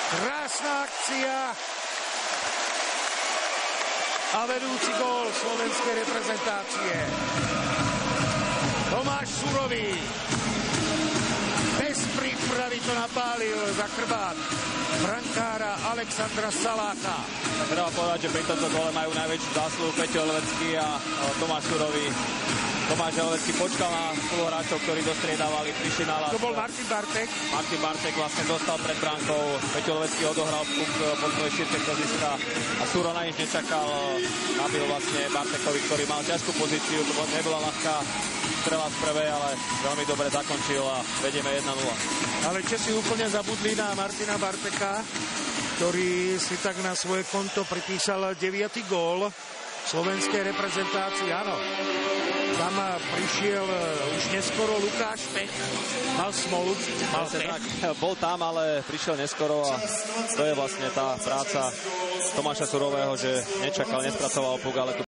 Krásna akcia a vedúci gól slovenskej reprezentácie. Tomáš Surový bez prípravy to napálil za chrbát brankára Alexandra Saláka. Treba povedať, že pri tomto gole majú najväčšiu zásluhu Peťo Helvecký a Tomáš Surový. Tomáš Helvecký počkal na spoluhráčov, ktorí dostriedávali, prišli na vás. To bol Martin Bartek. Martin Bartek vlastne dostal pred bránkou. Peťo Helvecký odohral puk po svojej šírke koziska a Suro na nič nečakal. Nabil vlastne Bartekovi, ktorý mal ťažkú pozíciu. To nebola ľahká strela z prvej, ale veľmi dobre zakončil a vedieme 1-0. Ale Česi úplne zabudli na Martina Barteka, ktorý si tak na svoje konto pripísal 9. gól slovenskej reprezentácii. Áno, tam prišiel už neskoro Lukáš Pech, mal smolu, mal tak, bol tam, ale prišiel neskoro a to je vlastne tá práca Tomáša Surového, že nečakal, nespracoval puk, ale tú